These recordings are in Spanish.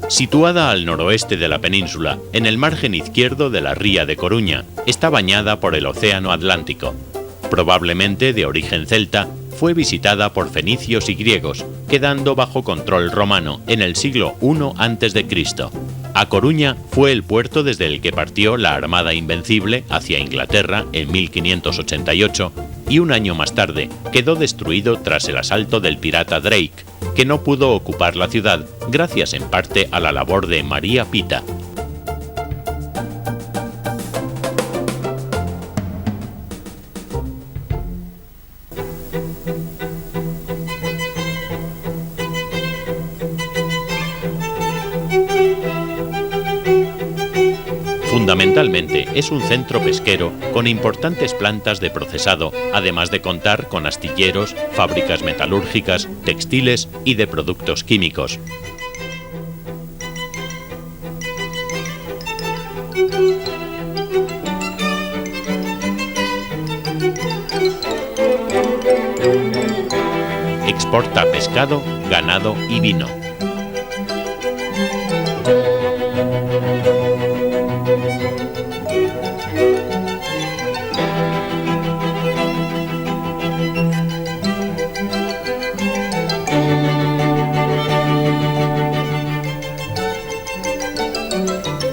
Situada al noroeste de la península, en el margen izquierdo de la ría de Coruña, está bañada por el Océano Atlántico. Probablemente de origen celta, fue visitada por fenicios y griegos, quedando bajo control romano en el siglo I a.C. A Coruña fue el puerto desde el que partió la Armada Invencible hacia Inglaterra en 1588 y un año más tarde quedó destruido tras el asalto del pirata Drake, que no pudo ocupar la ciudad gracias en parte a la labor de María Pita. Fundamentalmente es un centro pesquero con importantes plantas de procesado, además de contar con astilleros, fábricas metalúrgicas, textiles y de productos químicos. Exporta pescado, ganado y vino.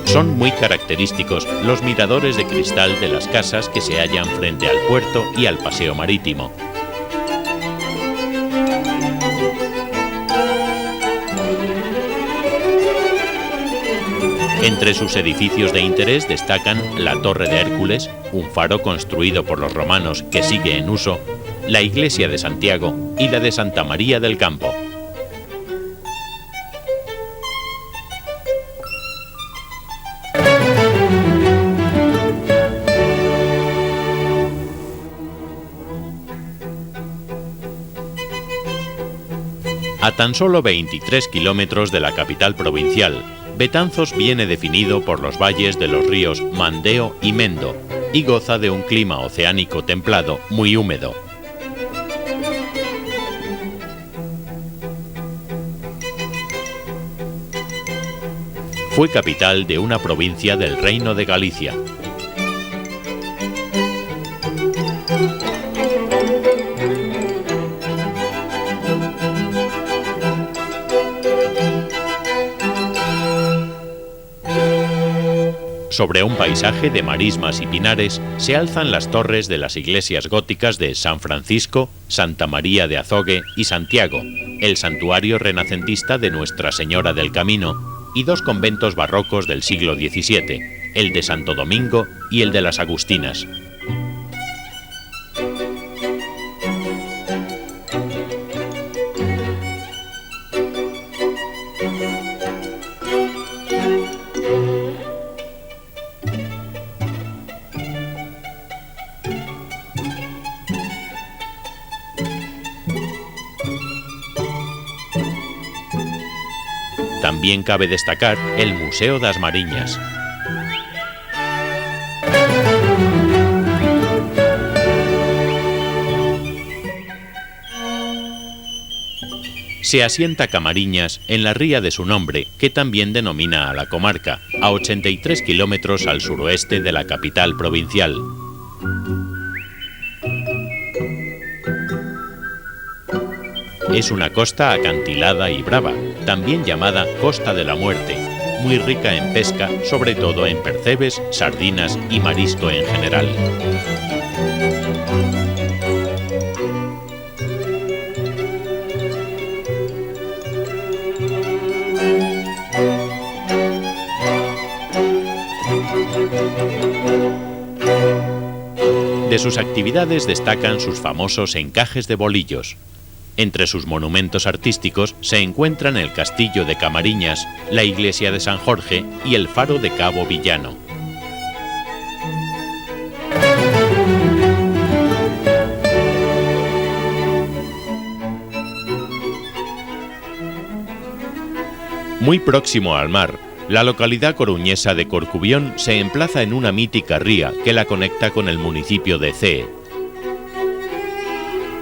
Son muy característicos los miradores de cristal de las casas que se hallan frente al puerto y al paseo marítimo. Entre sus edificios de interés destacan la Torre de Hércules, un faro construido por los romanos que sigue en uso, la Iglesia de Santiago y la de Santa María del Campo. A tan solo 23 kilómetros de la capital provincial, Betanzos viene definido por los valles de los ríos Mandeo y Mendo y goza de un clima oceánico templado muy húmedo. Fue capital de una provincia del Reino de Galicia. Sobre un paisaje de marismas y pinares se alzan las torres de las iglesias góticas de San Francisco, Santa María de Azogue y Santiago, el santuario renacentista de Nuestra Señora del Camino y dos conventos barrocos del siglo XVII, el de Santo Domingo y el de las Agustinas. También cabe destacar el Museo das Mariñas. Se asienta Camariñas en la ría de su nombre, que también denomina a la comarca, a 83 kilómetros al suroeste de la capital provincial. Es una costa acantilada y brava, también llamada Costa de la Muerte, muy rica en pesca, sobre todo en percebes, sardinas y marisco en general. De sus actividades destacan sus famosos encajes de bolillos. Entre sus monumentos artísticos se encuentran el Castillo de Camariñas, la Iglesia de San Jorge y el Faro de Cabo Villano. Muy próximo al mar, la localidad coruñesa de Corcubión se emplaza en una mítica ría que la conecta con el municipio de Cee.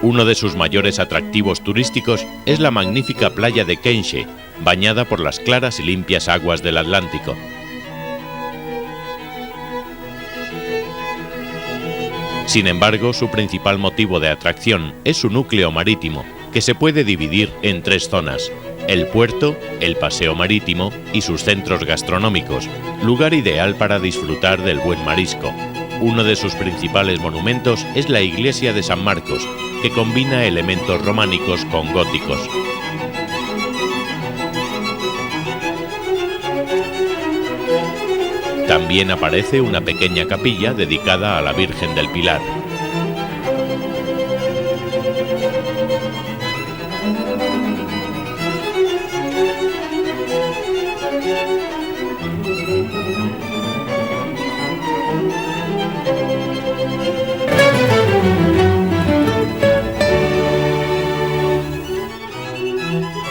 Uno de sus mayores atractivos turísticos es la magnífica playa de Kenche, bañada por las claras y limpias aguas del Atlántico. Sin embargo, su principal motivo de atracción es su núcleo marítimo, que se puede dividir en tres zonas: el puerto, el paseo marítimo y sus centros gastronómicos, lugar ideal para disfrutar del buen marisco. Uno de sus principales monumentos es la iglesia de San Marcos, que combina elementos románicos con góticos. También aparece una pequeña capilla dedicada a la Virgen del Pilar.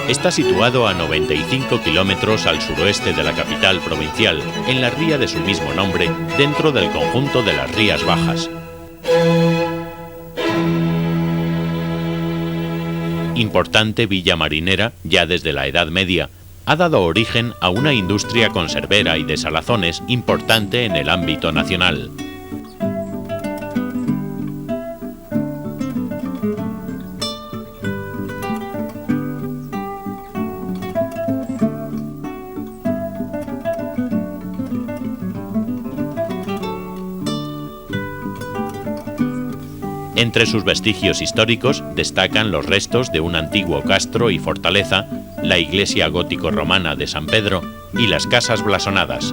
Está situado a 95 kilómetros al suroeste de la capital provincial, en la ría de su mismo nombre, dentro del conjunto de las Rías Bajas. Importante villa marinera, ya desde la Edad Media, ha dado origen a una industria conservera y de salazones importante en el ámbito nacional. Entre sus vestigios históricos destacan los restos de un antiguo castro y fortaleza, la iglesia gótico-romana de San Pedro y las casas blasonadas.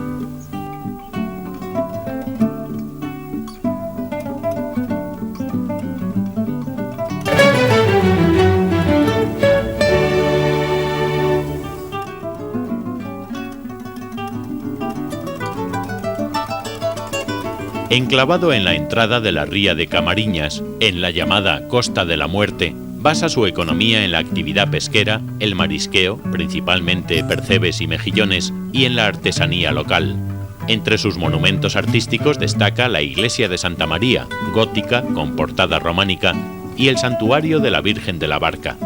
Enclavado en la entrada de la ría de Camariñas, en la llamada Costa de la Muerte, basa su economía en la actividad pesquera, el marisqueo, principalmente percebes y mejillones, y en la artesanía local. Entre sus monumentos artísticos destaca la iglesia de Santa María, gótica con portada románica, y el santuario de la Virgen de la Barca.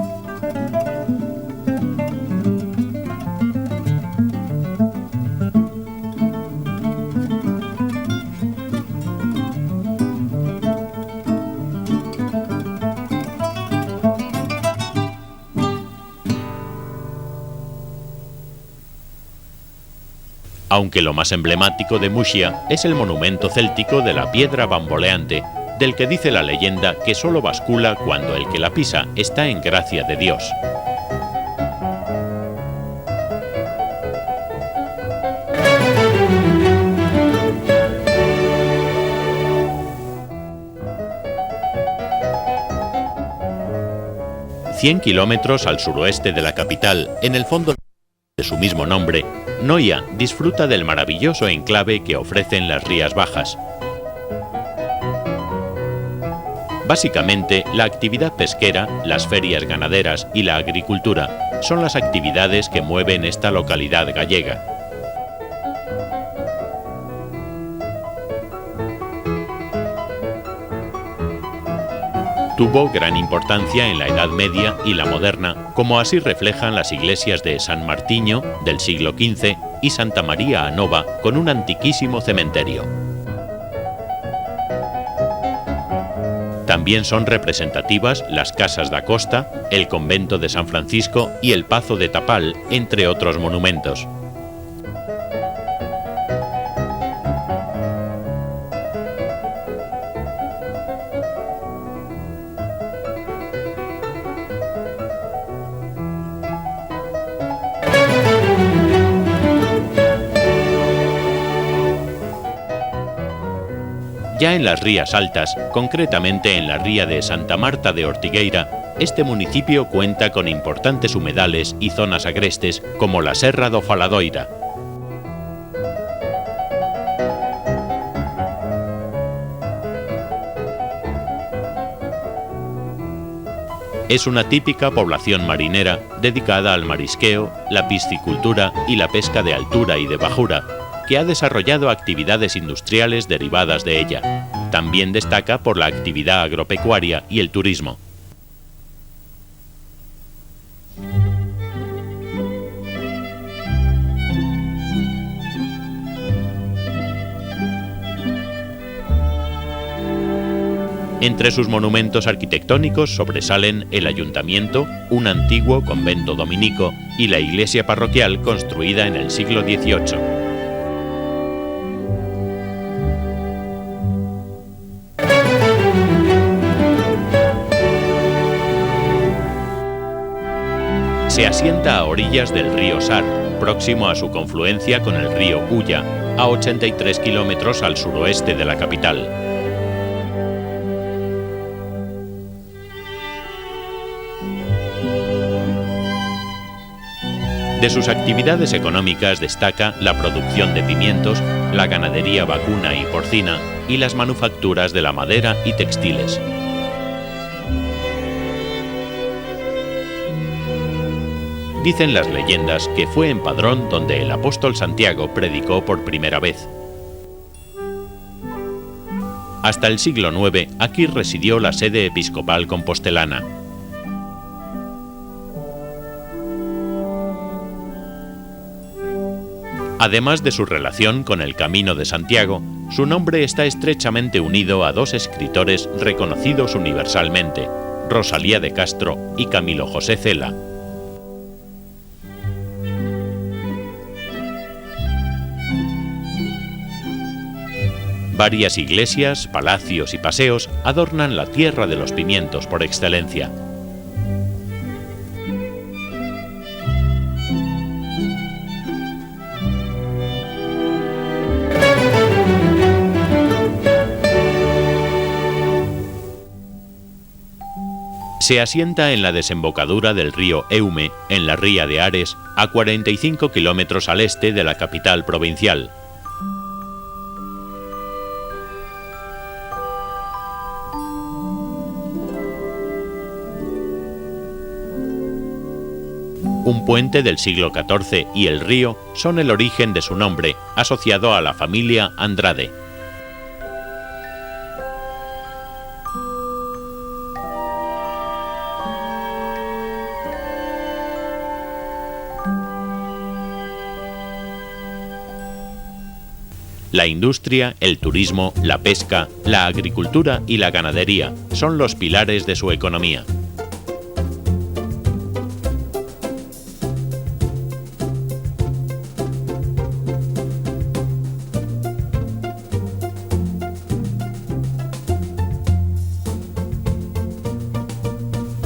Aunque lo más emblemático de Muxía es el monumento céltico de la piedra bamboleante, del que dice la leyenda que solo bascula cuando el que la pisa está en gracia de Dios. «100 kilómetros al suroeste de la capital, en el fondo de su mismo nombre, Noia disfruta del maravilloso enclave que ofrecen las Rías Bajas. Básicamente, la actividad pesquera, las ferias ganaderas y la agricultura son las actividades que mueven esta localidad gallega. Tuvo gran importancia en la Edad Media y la moderna, como así reflejan las iglesias de San Martiño, del siglo XV, y Santa María a Nova, con un antiquísimo cementerio. También son representativas las casas da Costa, el convento de San Francisco y el Pazo de Tapal, entre otros monumentos. Ya en las Rías Altas, concretamente en la ría de Santa Marta de Ortigueira, este municipio cuenta con importantes humedales y zonas agrestes como la Serra do Faladoira. Es una típica población marinera dedicada al marisqueo, la piscicultura y la pesca de altura y de bajura, que ha desarrollado actividades industriales derivadas de ella. También destaca por la actividad agropecuaria y el turismo. Entre sus monumentos arquitectónicos sobresalen el ayuntamiento, un antiguo convento dominico y la iglesia parroquial construida en el siglo XVIII. Se asienta a orillas del río Sar, próximo a su confluencia con el río Ulla, a 83 kilómetros al suroeste de la capital. De sus actividades económicas destaca la producción de pimientos, la ganadería vacuna y porcina y las manufacturas de la madera y textiles. Dicen las leyendas que fue en Padrón donde el apóstol Santiago predicó por primera vez. Hasta el siglo IX aquí residió la sede episcopal compostelana. Además de su relación con el Camino de Santiago, su nombre está estrechamente unido a dos escritores reconocidos universalmente, Rosalía de Castro y Camilo José Cela. Varias iglesias, palacios y paseos adornan la tierra de los pimientos por excelencia. Se asienta en la desembocadura del río Eume, en la ría de Ares, a 45 kilómetros al este de la capital provincial. Un puente del siglo XIV y el río son el origen de su nombre, asociado a la familia Andrade. La industria, el turismo, la pesca, la agricultura y la ganadería son los pilares de su economía.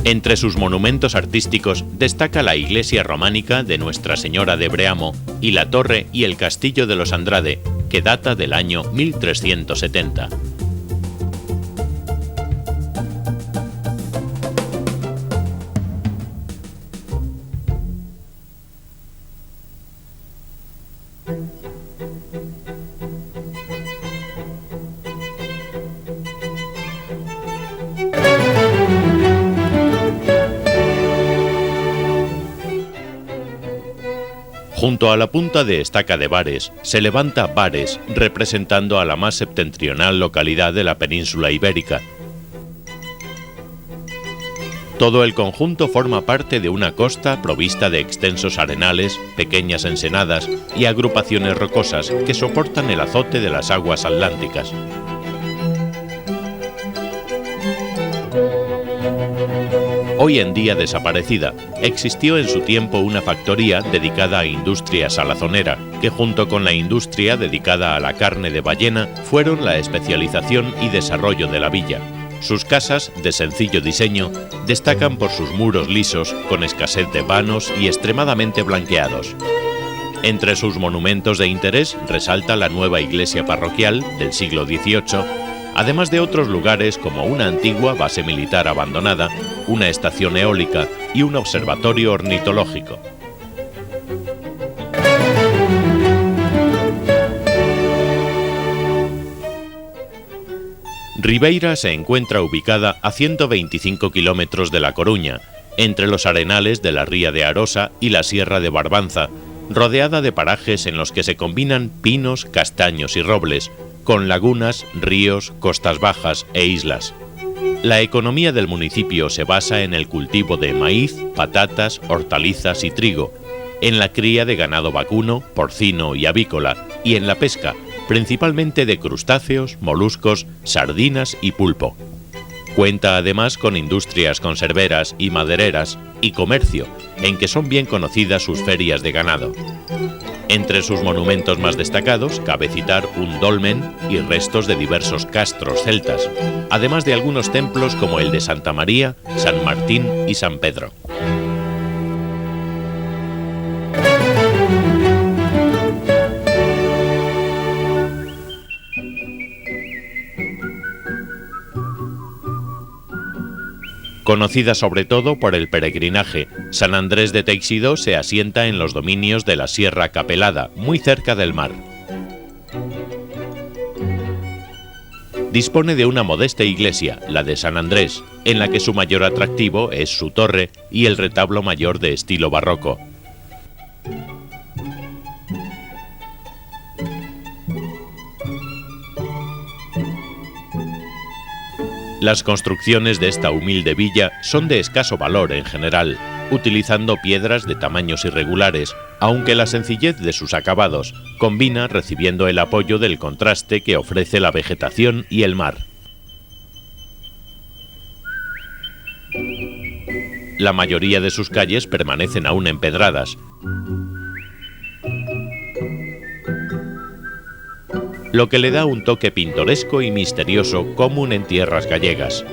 Entre sus monumentos artísticos destaca la iglesia románica de Nuestra Señora de Breamo y la torre y el castillo de los Andrade, que data del año 1370. Junto a la punta de Estaca de Bares se levanta Bares, representando a la más septentrional localidad de la península ibérica. Todo el conjunto forma parte de una costa provista de extensos arenales, pequeñas ensenadas y agrupaciones rocosas que soportan el azote de las aguas atlánticas. Hoy en día desaparecida, existió en su tiempo una factoría dedicada a industria salazonera, que junto con la industria dedicada a la carne de ballena fueron la especialización y desarrollo de la villa. Sus casas, de sencillo diseño, destacan por sus muros lisos, con escasez de vanos y extremadamente blanqueados. Entre sus monumentos de interés resalta la nueva iglesia parroquial del siglo XVIII, además de otros lugares como una antigua base militar abandonada, una estación eólica y un observatorio ornitológico. Ribeira se encuentra ubicada a 125 kilómetros de La Coruña, entre los arenales de la ría de Arosa y la sierra de Barbanza, rodeada de parajes en los que se combinan pinos, castaños y robles, con lagunas, ríos, costas bajas e islas. La economía del municipio se basa en el cultivo de maíz, patatas, hortalizas y trigo, en la cría de ganado vacuno, porcino y avícola, y en la pesca, principalmente de crustáceos, moluscos, sardinas y pulpo. Cuenta además con industrias conserveras y madereras y comercio, en que son bien conocidas sus ferias de ganado. Entre sus monumentos más destacados cabe citar un dolmen y restos de diversos castros celtas, además de algunos templos como el de Santa María, San Martín y San Pedro. Conocida sobre todo por el peregrinaje, San Andrés de Teixidó se asienta en los dominios de la Sierra Capelada, muy cerca del mar. Dispone de una modesta iglesia, la de San Andrés, en la que su mayor atractivo es su torre y el retablo mayor de estilo barroco. Las construcciones de esta humilde villa son de escaso valor en general, utilizando piedras de tamaños irregulares, aunque la sencillez de sus acabados combina recibiendo el apoyo del contraste que ofrece la vegetación y el mar. La mayoría de sus calles permanecen aún empedradas, lo que le da un toque pintoresco y misterioso común en tierras gallegas.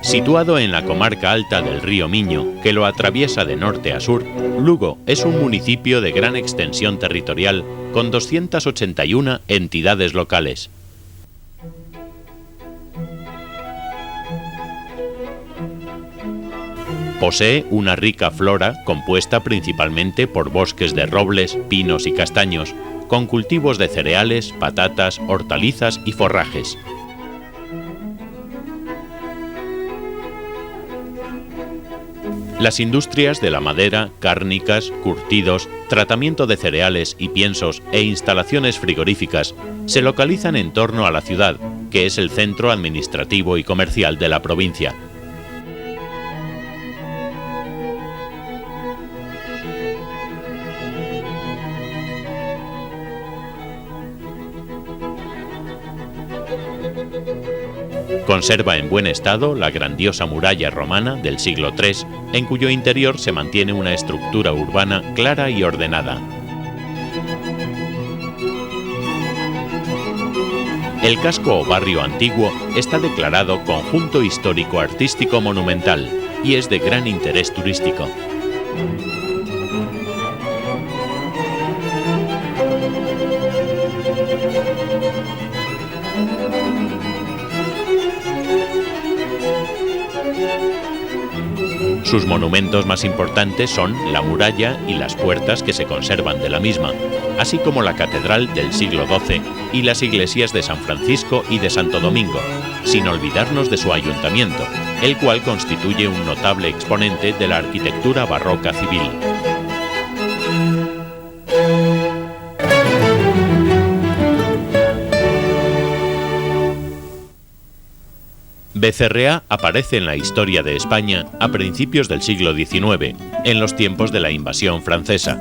Situado en la comarca alta del río Miño, que lo atraviesa de norte a sur, Lugo es un municipio de gran extensión territorial con 281 entidades locales. Posee una rica flora compuesta principalmente por bosques de robles, pinos y castaños, con cultivos de cereales, patatas, hortalizas y forrajes. Las industrias de la madera, cárnicas, curtidos, tratamiento de cereales y piensos e instalaciones frigoríficas se localizan en torno a la ciudad, que es el centro administrativo y comercial de la provincia. Conserva en buen estado la grandiosa muralla romana del siglo III, en cuyo interior se mantiene una estructura urbana clara y ordenada. El casco o barrio antiguo está declarado Conjunto Histórico-Artístico Monumental y es de gran interés turístico. Sus monumentos más importantes son la muralla y las puertas que se conservan de la misma, así como la catedral del siglo XII y las iglesias de San Francisco y de Santo Domingo, sin olvidarnos de su ayuntamiento, el cual constituye un notable exponente de la arquitectura barroca civil. Becerreá aparece en la historia de España a principios del siglo XIX, en los tiempos de la invasión francesa.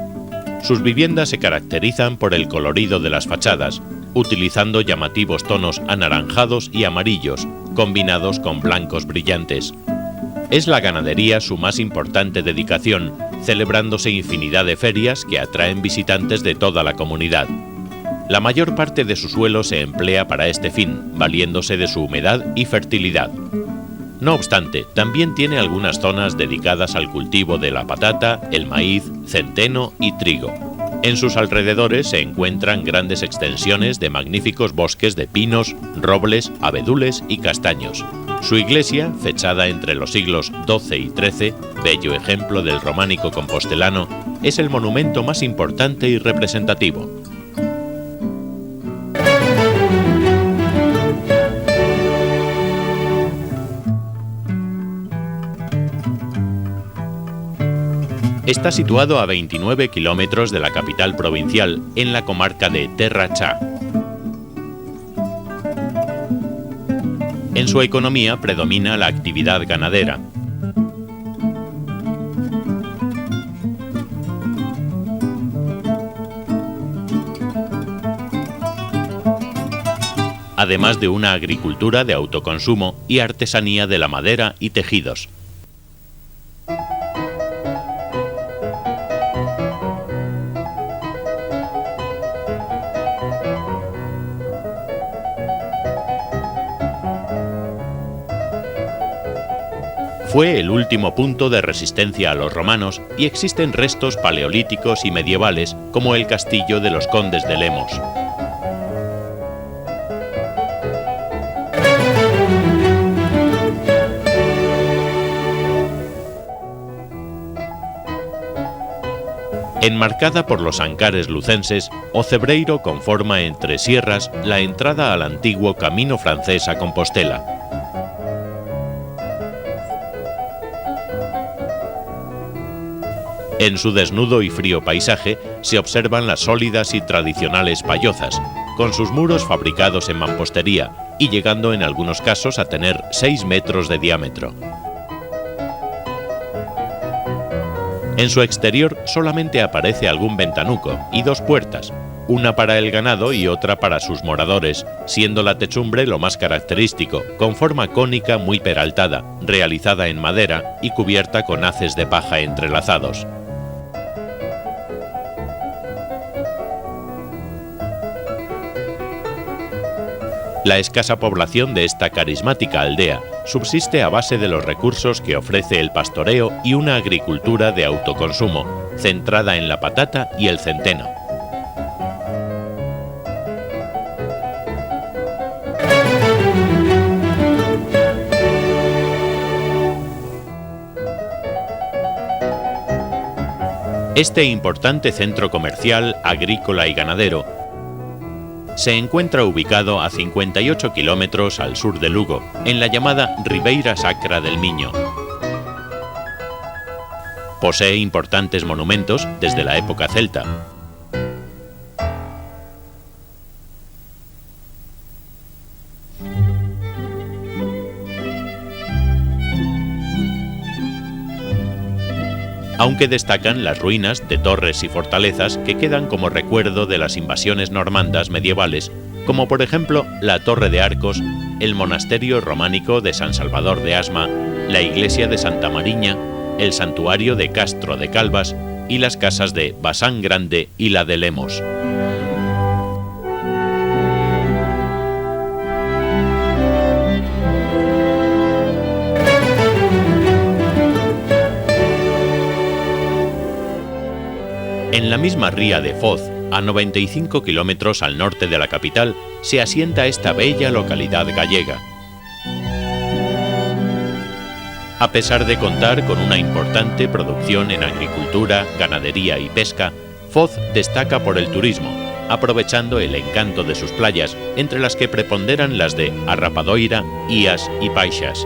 Sus viviendas se caracterizan por el colorido de las fachadas, utilizando llamativos tonos anaranjados y amarillos, combinados con blancos brillantes. Es la ganadería su más importante dedicación, celebrándose infinidad de ferias que atraen visitantes de toda la comunidad. La mayor parte de su suelo se emplea para este fin, valiéndose de su humedad y fertilidad. No obstante, también tiene algunas zonas dedicadas al cultivo de la patata, el maíz, centeno y trigo. En sus alrededores se encuentran grandes extensiones de magníficos bosques de pinos, robles, abedules y castaños. Su iglesia, fechada entre los siglos XII y XIII, bello ejemplo del románico compostelano, es el monumento más importante y representativo. Está situado a 29 kilómetros de la capital provincial, en la comarca de Terra Cha. En su economía predomina la actividad ganadera. Además de una agricultura de autoconsumo y artesanía de la madera y tejidos. Fue el último punto de resistencia a los romanos y existen restos paleolíticos y medievales como el castillo de los condes de Lemos. Enmarcada por los ancares lucenses, Ocebreiro conforma entre sierras la entrada al antiguo camino francés a Compostela. En su desnudo y frío paisaje se observan las sólidas y tradicionales pallozas, con sus muros fabricados en mampostería y llegando en algunos casos a tener 6 metros de diámetro. En su exterior solamente aparece algún ventanuco y 2 puertas, una para el ganado y otra para sus moradores, siendo la techumbre lo más característico, con forma cónica muy peraltada, realizada en madera y cubierta con haces de paja entrelazados. La escasa población de esta carismática aldea subsiste a base de los recursos que ofrece el pastoreo y una agricultura de autoconsumo, centrada en la patata y el centeno. Este importante centro comercial, agrícola y ganadero se encuentra ubicado a 58 kilómetros al sur de Lugo, en la llamada Ribeira Sacra del Miño. Posee importantes monumentos desde la época celta. Aunque destacan las ruinas de torres y fortalezas que quedan como recuerdo de las invasiones normandas medievales, como por ejemplo la Torre de Arcos, el monasterio románico de San Salvador de Asma, la iglesia de Santa Mariña, el santuario de Castro de Calvas y las casas de Basán Grande y la de Lemos. En la misma ría de Foz, a 95 kilómetros al norte de la capital, se asienta esta bella localidad gallega. A pesar de contar con una importante producción en agricultura, ganadería y pesca, Foz destaca por el turismo, aprovechando el encanto de sus playas, entre las que preponderan las de Arrapadoira, Ías y Baixas.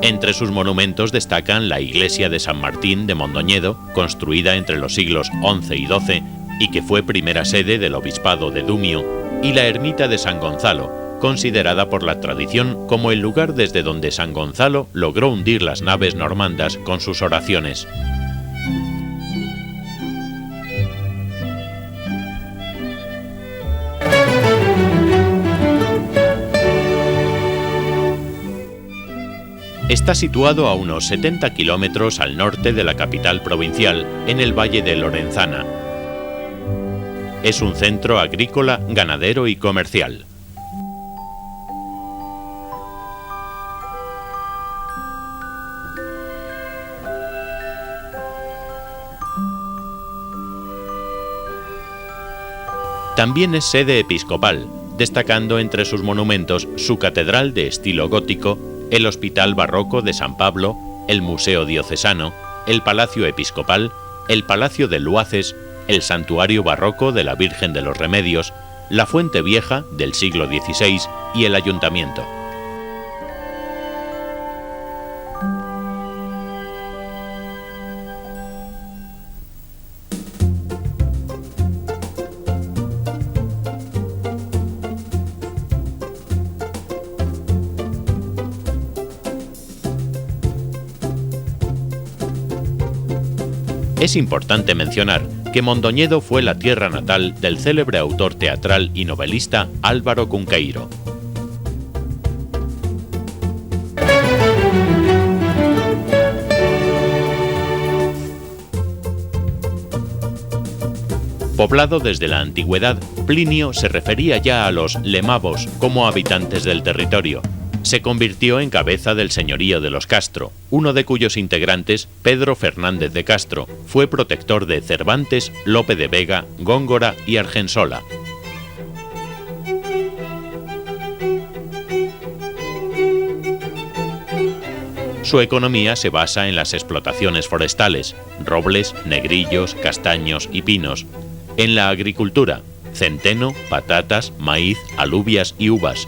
Entre sus monumentos destacan la iglesia de San Martín de Mondoñedo, construida entre los siglos XI y XII y que fue primera sede del obispado de Dumio, y la ermita de San Gonzalo, considerada por la tradición como el lugar desde donde San Gonzalo logró hundir las naves normandas con sus oraciones. Está situado a unos 70 kilómetros al norte de la capital provincial, en el Valle de Lorenzana. Es un centro agrícola, ganadero y comercial. También es sede episcopal, destacando entre sus monumentos su catedral de estilo gótico, el Hospital Barroco de San Pablo, el Museo Diocesano, el Palacio Episcopal, el Palacio de Luaces, el Santuario Barroco de la Virgen de los Remedios, la Fuente Vieja del siglo XVI y el Ayuntamiento. Es importante mencionar que Mondoñedo fue la tierra natal del célebre autor teatral y novelista Álvaro Cunqueiro. Poblado desde la antigüedad, Plinio se refería ya a los lemavos como habitantes del territorio. Se convirtió en cabeza del señorío de los Castro, uno de cuyos integrantes, Pedro Fernández de Castro, fue protector de Cervantes, Lope de Vega, Góngora y Argensola. Su economía se basa en las explotaciones forestales, robles, negrillos, castaños y pinos, en la agricultura, centeno, patatas, maíz, alubias y uvas,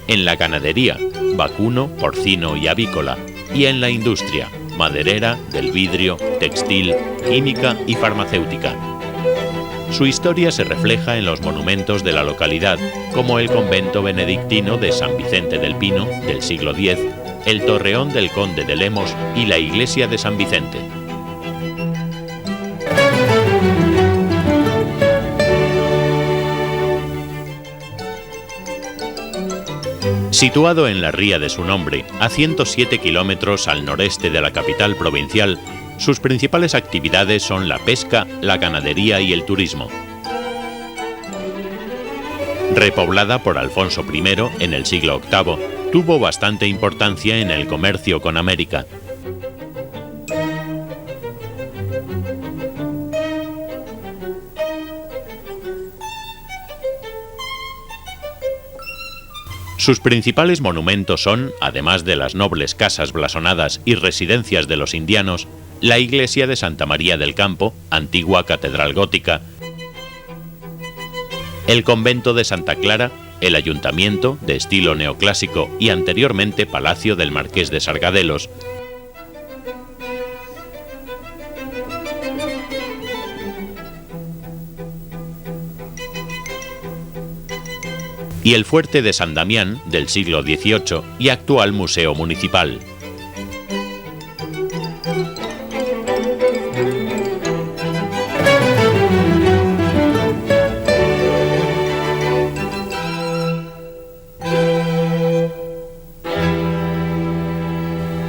en la ganadería, vacuno, porcino y avícola, y en la industria, maderera, del vidrio, textil, química y farmacéutica. Su historia se refleja en los monumentos de la localidad, como el convento benedictino de San Vicente del Pino, del siglo X, el torreón del conde de Lemos y la iglesia de San Vicente. Situado en la ría de su nombre, a 107 kilómetros al noreste de la capital provincial, sus principales actividades son la pesca, la ganadería y el turismo. Repoblada por Alfonso I en el siglo VIII, tuvo bastante importancia en el comercio con América. Sus principales monumentos son, además de las nobles casas blasonadas y residencias de los indianos, la iglesia de Santa María del Campo, antigua catedral gótica, el convento de Santa Clara, el ayuntamiento, de estilo neoclásico y anteriormente palacio del Marqués de Sargadelos, y el fuerte de San Damián, del siglo XVIII y actual museo municipal.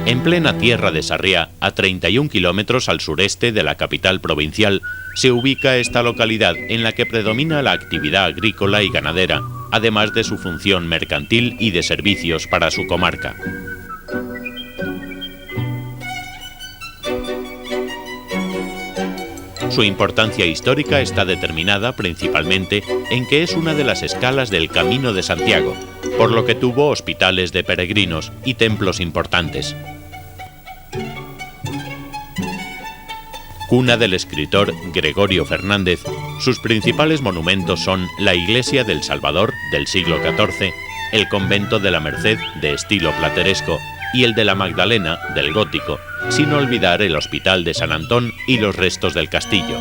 En plena tierra de Sarriá, a 31 kilómetros al sureste de la capital provincial, se ubica esta localidad en la que predomina la actividad agrícola y ganadera, además de su función mercantil y de servicios para su comarca. Su importancia histórica está determinada principalmente en que es una de las escalas del Camino de Santiago, por lo que tuvo hospitales de peregrinos y templos importantes. Cuna del escritor Gregorio Fernández, sus principales monumentos son la Iglesia del Salvador del siglo XIV, el Convento de la Merced de estilo plateresco y el de la Magdalena del gótico, sin olvidar el Hospital de San Antón y los restos del castillo.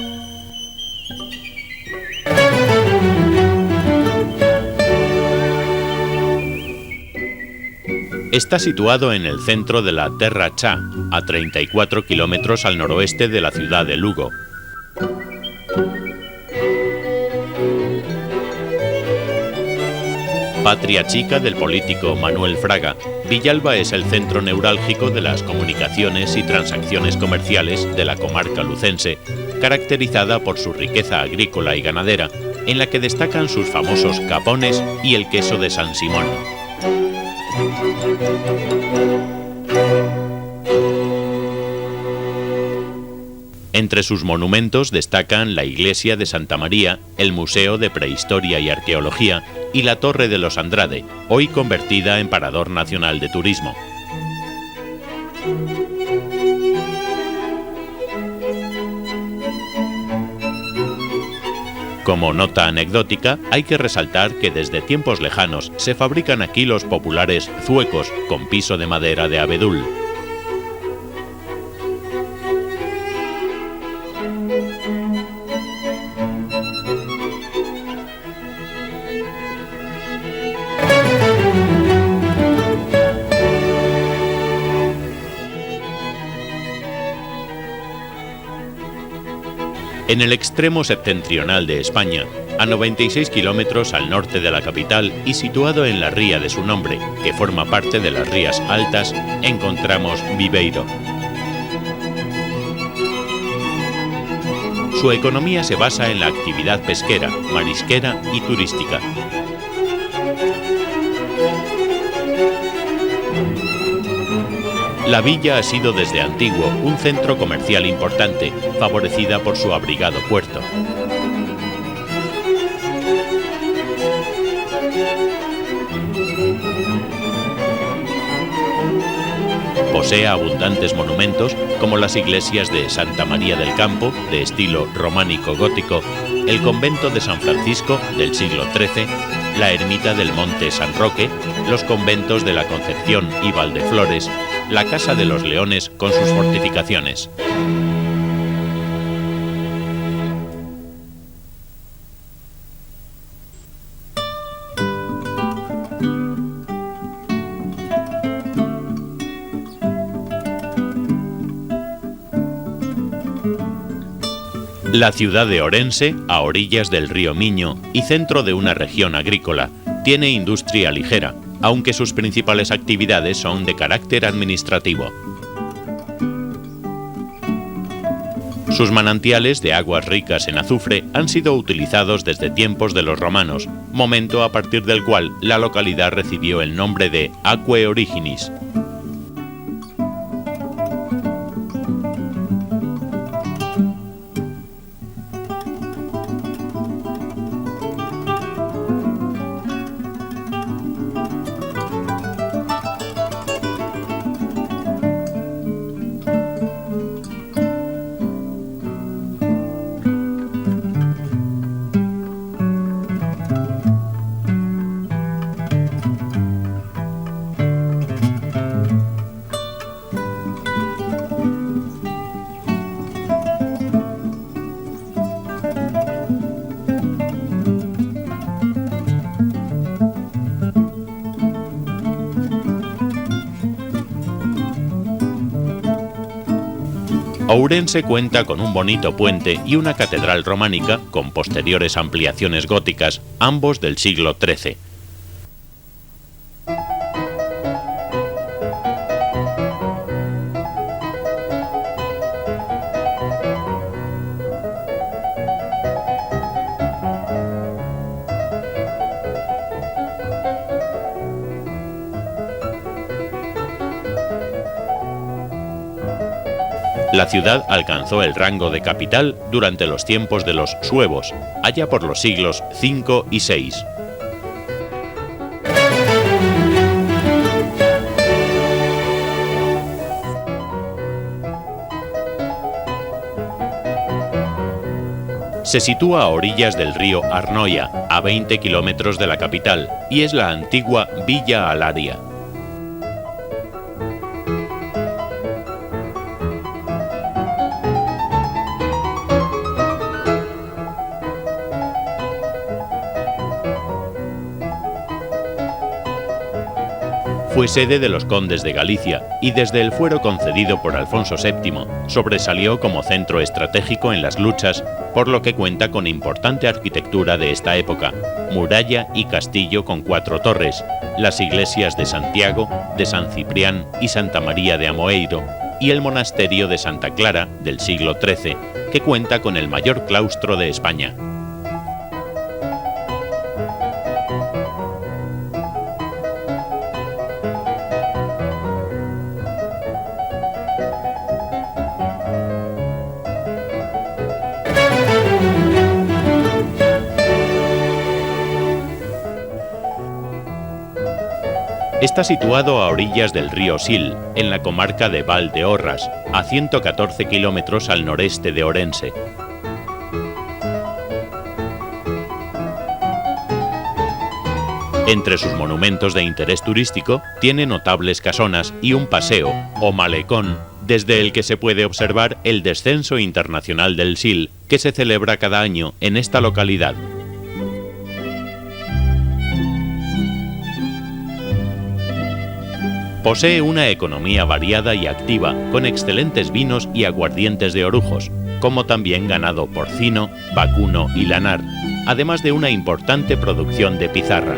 Está situado en el centro de la Terra Cha, a 34 kilómetros al noroeste de la ciudad de Lugo. Patria chica del político Manuel Fraga, Villalba es el centro neurálgico de las comunicaciones y transacciones comerciales de la comarca lucense, caracterizada por su riqueza agrícola y ganadera, en la que destacan sus famosos capones y el queso de San Simón. Entre sus monumentos destacan la iglesia de Santa María, el Museo de Prehistoria y Arqueología y la Torre de los Andrade, hoy convertida en Parador Nacional de Turismo. Como nota anecdótica, hay que resaltar que desde tiempos lejanos se fabrican aquí los populares zuecos con piso de madera de abedul. En el extremo septentrional de España, a 96 kilómetros al norte de la capital y situado en la ría de su nombre, que forma parte de las Rías Altas, encontramos Viveiro. Su economía se basa en la actividad pesquera, marisquera y turística. La villa ha sido desde antiguo un centro comercial importante, favorecida por su abrigado puerto. Posee abundantes monumentos como las iglesias de Santa María del Campo, de estilo románico-gótico, el convento de San Francisco del siglo XIII, la ermita del Monte San Roque, los conventos de la Concepción y Valdeflores, la Casa de los Leones con sus fortificaciones. La ciudad de Orense, a orillas del río Miño y centro de una región agrícola, tiene industria ligera, aunque sus principales actividades son de carácter administrativo. Sus manantiales de aguas ricas en azufre han sido utilizados desde tiempos de los romanos, momento a partir del cual la localidad recibió el nombre de Aquae Originis. Ourense cuenta con un bonito puente y una catedral románica con posteriores ampliaciones góticas, ambos del siglo XIII. La ciudad alcanzó el rango de capital durante los tiempos de los suevos, allá por los siglos V y VI. Se sitúa a orillas del río Arnoia, a 20 kilómetros de la capital, y es la antigua Villa Alaria. Fue sede de los condes de Galicia y desde el fuero concedido por Alfonso VII sobresalió como centro estratégico en las luchas, por lo que cuenta con importante arquitectura de esta época, muralla y castillo con 4 torres, las iglesias de Santiago, de San Ciprián y Santa María de Amoeiro y el monasterio de Santa Clara del siglo XIII, que cuenta con el mayor claustro de España. Está situado a orillas del río Sil, en la comarca de Valdeorras, a 114 kilómetros al noreste de Orense. Entre sus monumentos de interés turístico, tiene notables casonas y un paseo, o malecón, desde el que se puede observar el Descenso Internacional del Sil, que se celebra cada año en esta localidad. Posee una economía variada y activa, con excelentes vinos y aguardientes de orujos, como también ganado porcino, vacuno y lanar, además de una importante producción de pizarra.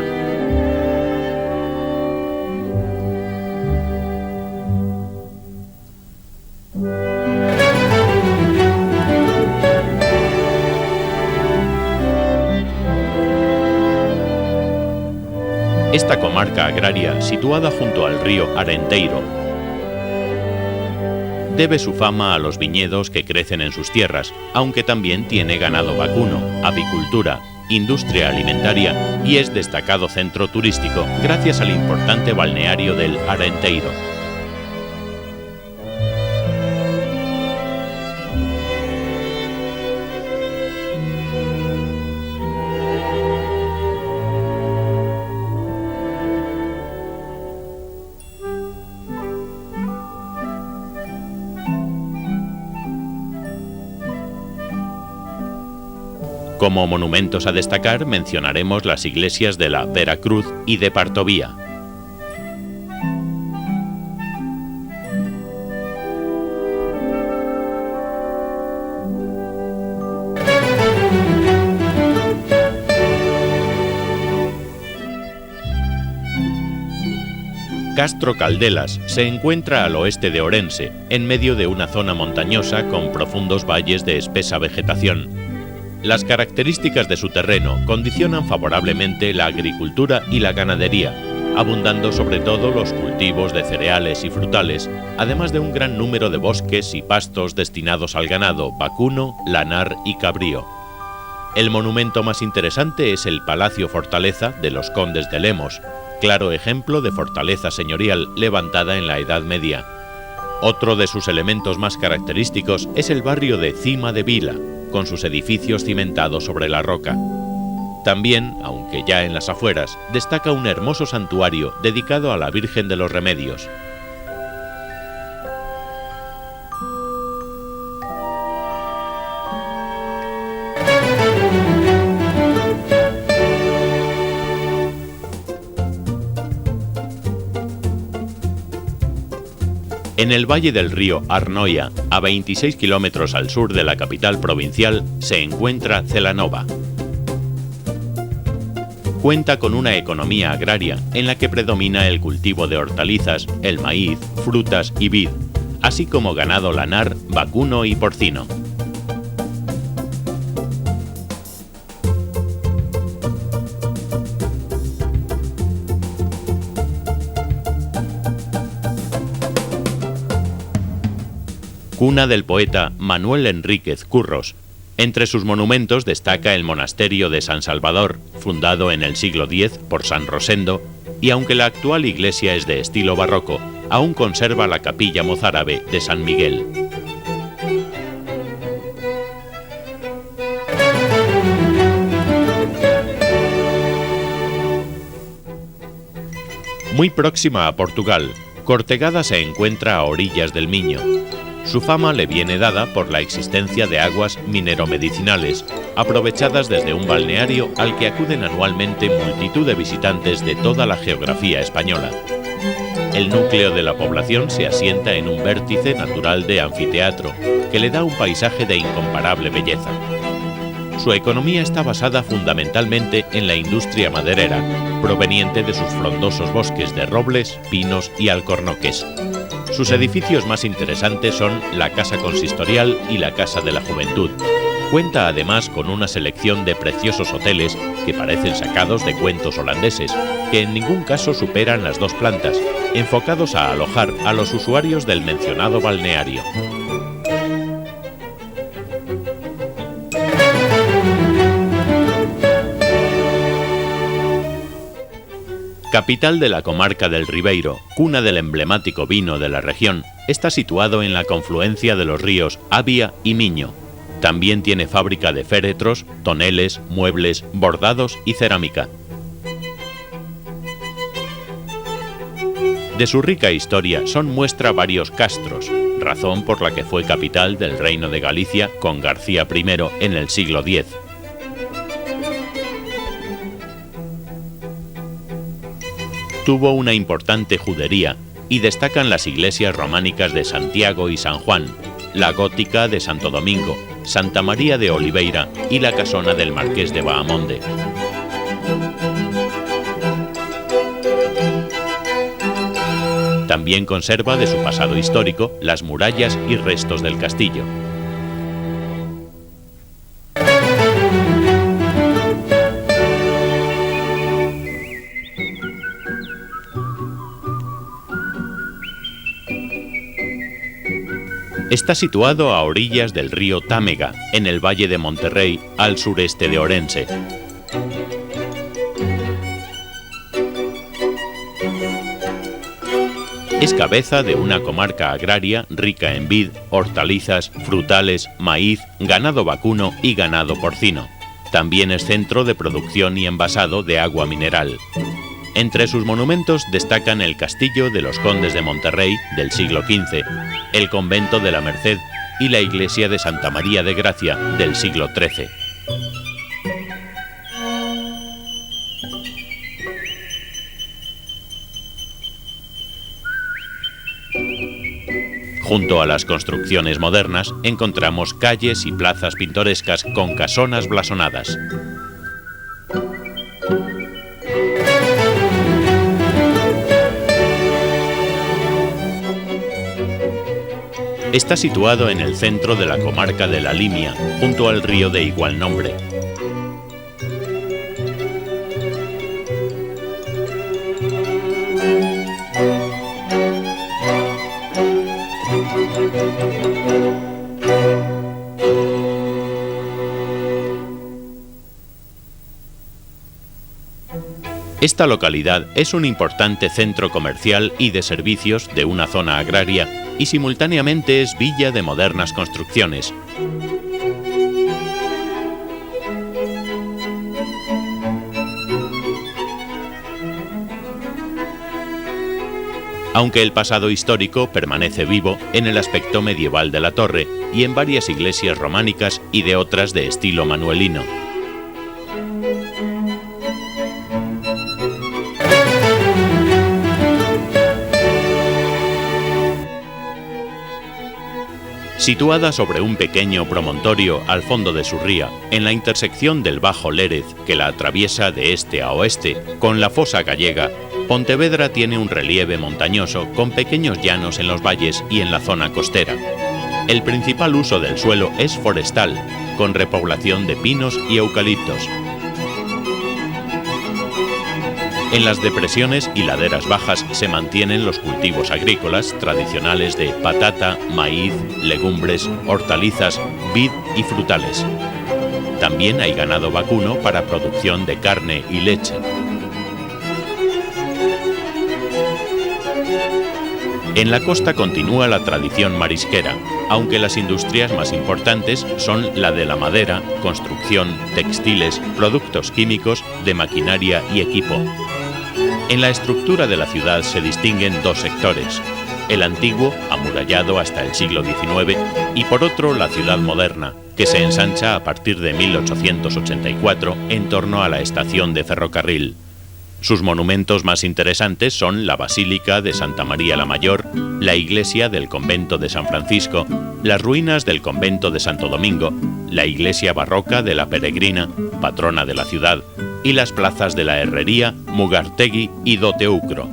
Esta comarca agraria, situada junto al río Arenteiro, debe su fama a los viñedos que crecen en sus tierras, aunque también tiene ganado vacuno, apicultura, industria alimentaria y es destacado centro turístico gracias al importante balneario del Arenteiro. Como monumentos a destacar mencionaremos las iglesias de la Veracruz y de Partovía. Castro Caldelas se encuentra al oeste de Orense, en medio de una zona montañosa con profundos valles de espesa vegetación. Las características de su terreno condicionan favorablemente la agricultura y la ganadería, abundando sobre todo los cultivos de cereales y frutales, además de un gran número de bosques y pastos destinados al ganado vacuno, lanar y cabrío. El monumento más interesante es el Palacio Fortaleza de los Condes de Lemos, claro ejemplo de fortaleza señorial levantada en la Edad Media. Otro de sus elementos más característicos es el barrio de Cima de Vila, con sus edificios cimentados sobre la roca. También, aunque ya en las afueras, destaca un hermoso santuario dedicado a la Virgen de los Remedios. En el valle del río Arnoia, a 26 kilómetros al sur de la capital provincial, se encuentra Celanova. Cuenta con una economía agraria en la que predomina el cultivo de hortalizas, el maíz, frutas y vid, así como ganado lanar, vacuno y porcino. Cuna del poeta Manuel Enríquez Curros. Entre sus monumentos destaca el monasterio de San Salvador, fundado en el siglo X por San Rosendo, y aunque la actual iglesia es de estilo barroco, aún conserva la capilla mozárabe de San Miguel. Muy próxima a Portugal, Cortegada se encuentra a orillas del Miño. Su fama le viene dada por la existencia de aguas mineromedicinales, aprovechadas desde un balneario al que acuden anualmente multitud de visitantes de toda la geografía española. El núcleo de la población se asienta en un vértice natural de anfiteatro, que le da un paisaje de incomparable belleza. Su economía está basada fundamentalmente en la industria maderera, proveniente de sus frondosos bosques de robles, pinos y alcornoques. Sus edificios más interesantes son la Casa Consistorial y la Casa de la Juventud. Cuenta además con una selección de preciosos hoteles que parecen sacados de cuentos holandeses, que en ningún caso superan las 2 plantas, enfocados a alojar a los usuarios del mencionado balneario. Capital de la comarca del Ribeiro, cuna del emblemático vino de la región, está situado en la confluencia de los ríos Avia y Miño. También tiene fábrica de féretros, toneles, muebles, bordados y cerámica. De su rica historia son muestra varios castros, razón por la que fue capital del Reino de Galicia con García I en el siglo X. Tuvo una importante judería y destacan las iglesias románicas de Santiago y San Juan, la gótica de Santo Domingo, Santa María de Oliveira y la casona del Marqués de Bahamonde. También conserva de su pasado histórico las murallas y restos del castillo. Está situado a orillas del río Támega, en el Valle de Monterrey, al sureste de Orense. Es cabeza de una comarca agraria rica en vid, hortalizas, frutales, maíz, ganado vacuno y ganado porcino. También es centro de producción y envasado de agua mineral. Entre sus monumentos destacan el Castillo de los Condes de Monterrey del siglo XV, el Convento de la Merced y la Iglesia de Santa María de Gracia del siglo XIII. Junto a las construcciones modernas encontramos calles y plazas pintorescas con casonas blasonadas. Está situado en el centro de la comarca de La Limia, junto al río de igual nombre. Esta localidad es un importante centro comercial y de servicios de una zona agraria y simultáneamente es villa de modernas construcciones. Aunque el pasado histórico permanece vivo en el aspecto medieval de la torre y en varias iglesias románicas y de otras de estilo manuelino. Situada sobre un pequeño promontorio al fondo de su ría, en la intersección del Bajo Lérez que la atraviesa de este a oeste con la fosa gallega, Pontevedra tiene un relieve montañoso con pequeños llanos en los valles y en la zona costera. El principal uso del suelo es forestal, con repoblación de pinos y eucaliptos. En las depresiones y laderas bajas se mantienen los cultivos agrícolas tradicionales de patata, maíz, legumbres, hortalizas, vid y frutales. También hay ganado vacuno para producción de carne y leche. En la costa continúa la tradición marisquera, aunque las industrias más importantes son la de la madera, construcción, textiles, productos químicos, de maquinaria y equipo. En la estructura de la ciudad se distinguen dos sectores, el antiguo, amurallado hasta el siglo XIX, y por otro la ciudad moderna, que se ensancha a partir de 1884 en torno a la estación de ferrocarril. Sus monumentos más interesantes son la Basílica de Santa María la Mayor, la iglesia del convento de San Francisco, las ruinas del convento de Santo Domingo, la iglesia barroca de la Peregrina, patrona de la ciudad, y las plazas de la Herrería, Mugartegui y do Teucro.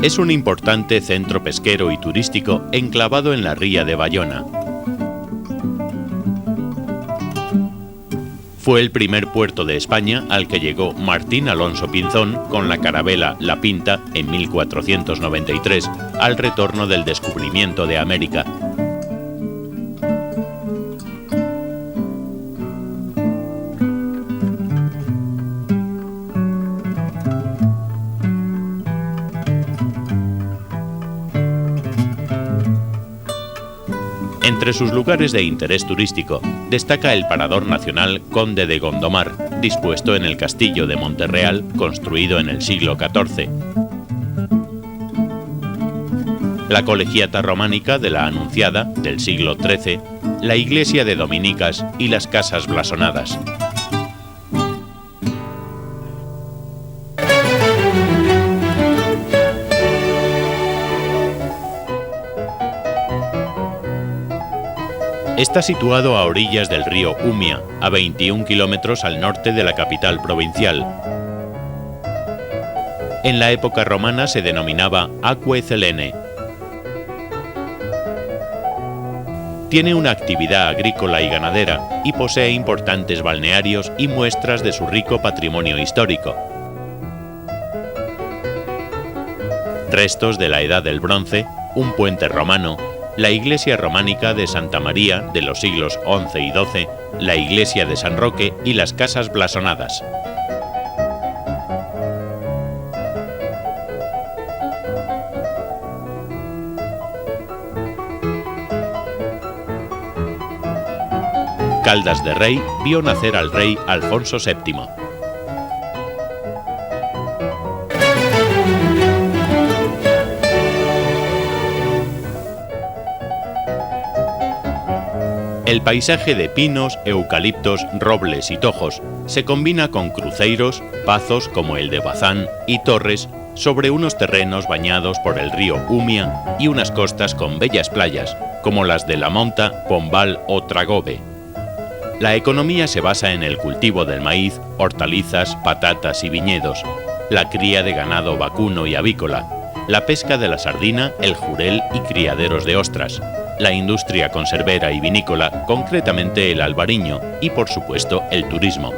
Es un importante centro pesquero y turístico enclavado en la ría de Bayona. Fue el primer puerto de España al que llegó Martín Alonso Pinzón con la carabela La Pinta en 1493, al retorno del descubrimiento de América. Entre sus lugares de interés turístico destaca el Parador Nacional Conde de Gondomar, dispuesto en el Castillo de Monterreal, construido en el siglo XIV. la Colegiata Románica de la Anunciada del siglo XIII, la iglesia de Dominicas y las casas blasonadas. Está situado a orillas del río Umia, a 21 kilómetros al norte de la capital provincial. En la época romana se denominaba Aquae Celene. Tiene una actividad agrícola y ganadera y posee importantes balnearios y muestras de su rico patrimonio histórico. Restos de la Edad del Bronce, un puente romano, la iglesia románica de Santa María de los siglos XI y XII, la iglesia de San Roque y las casas blasonadas. Caldas de Rei vio nacer al rey Alfonso VII. El paisaje de pinos, eucaliptos, robles y tojos se combina con cruceiros, pazos como el de Bazán y torres sobre unos terrenos bañados por el río Umia y unas costas con bellas playas como las de La Monta, Pombal o Tragobe. La economía se basa en el cultivo del maíz, hortalizas, patatas y viñedos, la cría de ganado vacuno y avícola, la pesca de la sardina, el jurel y criaderos de ostras, la industria conservera y vinícola, concretamente el albariño, y por supuesto el turismo.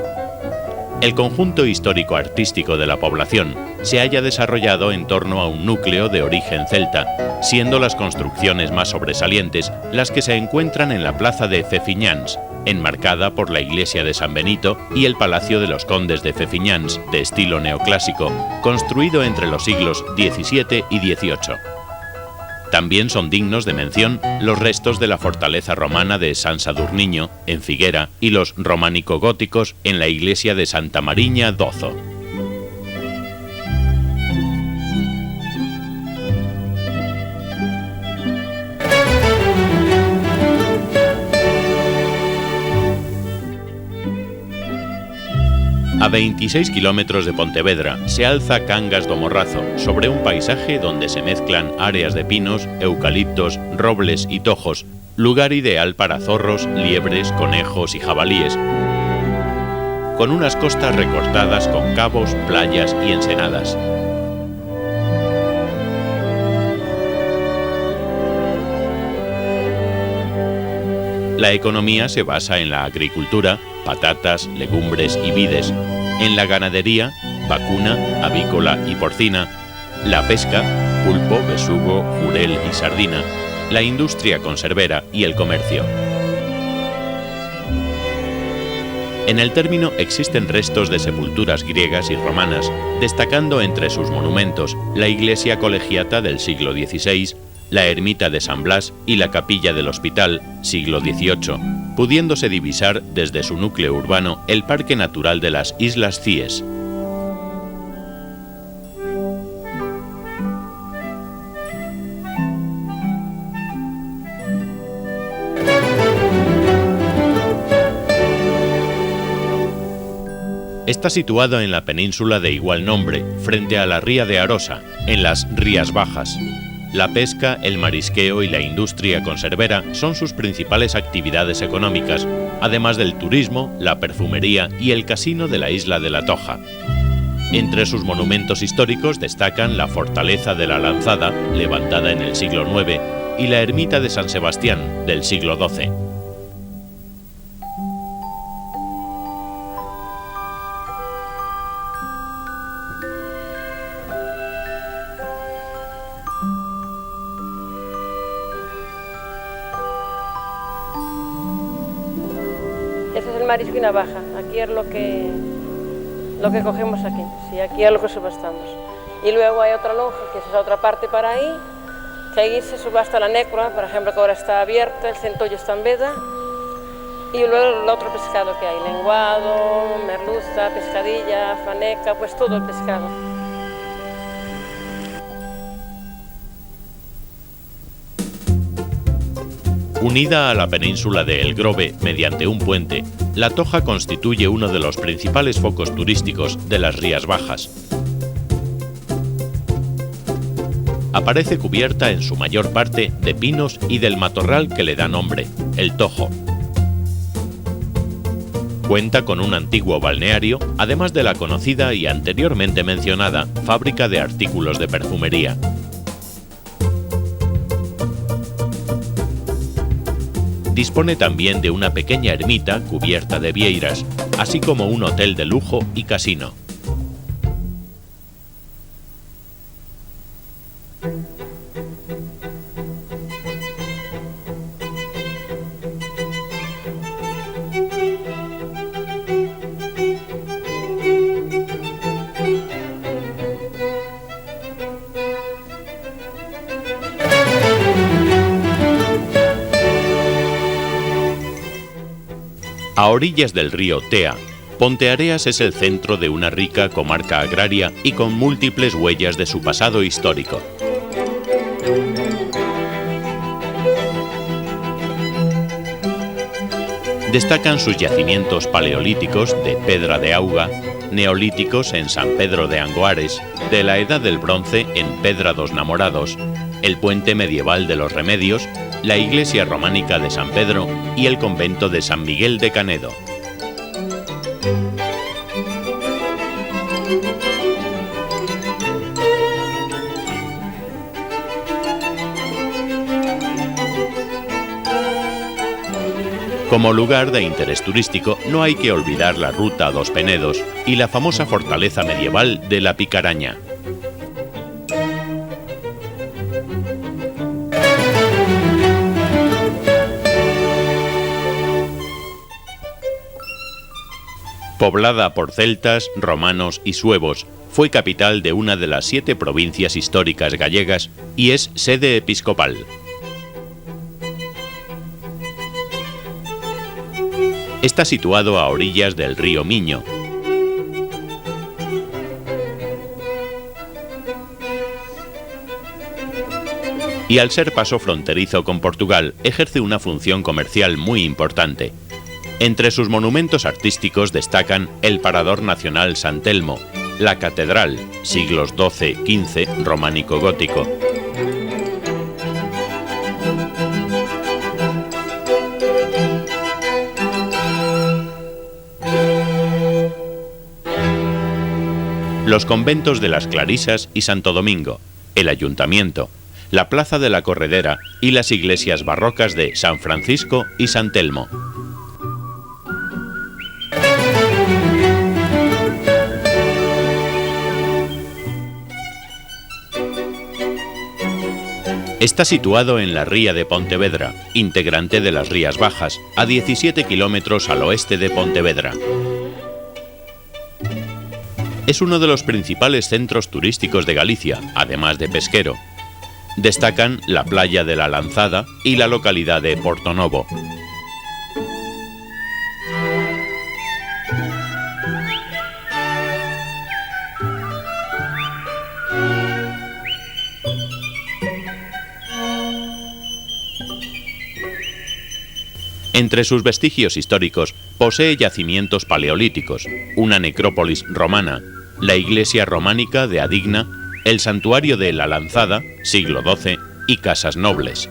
El conjunto histórico-artístico de la población se haya desarrollado en torno a un núcleo de origen celta, siendo las construcciones más sobresalientes las que se encuentran en la plaza de Fefiñans, enmarcada por la iglesia de San Benito y el Palacio de los Condes de Fefiñans, de estilo neoclásico, construido entre los siglos XVII y XVIII. También son dignos de mención los restos de la fortaleza romana de San Sadurniño, en Figuera, y los románico-góticos en la iglesia de Santa Mariña d'Ozo. A 26 kilómetros de Pontevedra se alza Cangas do Morrazo, sobre un paisaje donde se mezclan áreas de pinos, eucaliptos, robles y tojos, lugar ideal para zorros, liebres, conejos y jabalíes, con unas costas recortadas con cabos, playas y ensenadas. La economía se basa en la agricultura, patatas, legumbres y vides, en la ganadería, vacuna, avícola y porcina, la pesca, pulpo, besugo, jurel y sardina, la industria conservera y el comercio. En el término existen restos de sepulturas griegas y romanas, destacando entre sus monumentos la iglesia colegiata del siglo XVI, la ermita de San Blas y la capilla del Hospital, siglo XVIII, pudiéndose divisar desde su núcleo urbano el Parque Natural de las Islas Cíes. Está situado en la península de igual nombre, frente a la ría de Arosa, en las Rías Bajas. La pesca, el marisqueo y la industria conservera son sus principales actividades económicas, además del turismo, la perfumería y el casino de la isla de La Toja. Entre sus monumentos históricos destacan la Fortaleza de la Lanzada, levantada en el siglo IX, y la Ermita de San Sebastián, del siglo XII. Ese es el marisco y navaja, aquí es lo que cogemos aquí, sí, aquí es lo que subastamos. Y luego hay otra lonja, que es esa otra parte para ahí, que ahí se subasta la nécora, por ejemplo, que ahora está abierta, el centollo está en veda, y luego el otro pescado que hay, lenguado, merluza, pescadilla, faneca, pues todo el pescado. Unida a la península de El Grove mediante un puente, La Toja constituye uno de los principales focos turísticos de las Rías Bajas. Aparece cubierta en su mayor parte de pinos y del matorral que le da nombre, el Tojo. Cuenta con un antiguo balneario, además de la conocida y anteriormente mencionada fábrica de artículos de perfumería. Dispone también de una pequeña ermita cubierta de vieiras, así como un hotel de lujo y casino. A orillas del río Tea, Ponteareas es el centro de una rica comarca agraria y con múltiples huellas de su pasado histórico. Destacan sus yacimientos paleolíticos de Pedra de Auga, neolíticos en San Pedro de Angoares, de la Edad del Bronce en Pedra dos Namorados, el puente medieval de los Remedios, la iglesia románica de San Pedro y el convento de San Miguel de Canedo. Como lugar de interés turístico no hay que olvidar la Ruta dos Penedos y la famosa fortaleza medieval de la Picaraña. Poblada por celtas, romanos y suevos, fue capital de una de las 7 provincias históricas gallegas y es sede episcopal. Está situado a orillas del río Miño. Y al ser paso fronterizo con Portugal, ejerce una función comercial muy importante. Entre sus monumentos artísticos destacan el Parador Nacional San Telmo, la Catedral, siglos XII-XV, románico-gótico. Los conventos de las Clarisas y Santo Domingo, el Ayuntamiento, la Plaza de la Corredera y las iglesias barrocas de San Francisco y San Telmo. Está situado en la ría de Pontevedra, integrante de las Rías Bajas, a 17 kilómetros al oeste de Pontevedra. Es uno de los principales centros turísticos de Galicia, además de pesquero. Destacan la playa de la Lanzada y la localidad de Portonovo. Entre sus vestigios históricos posee yacimientos paleolíticos, una necrópolis romana, la iglesia románica de Adigna, el santuario de la Lanzada, siglo XII, y casas nobles.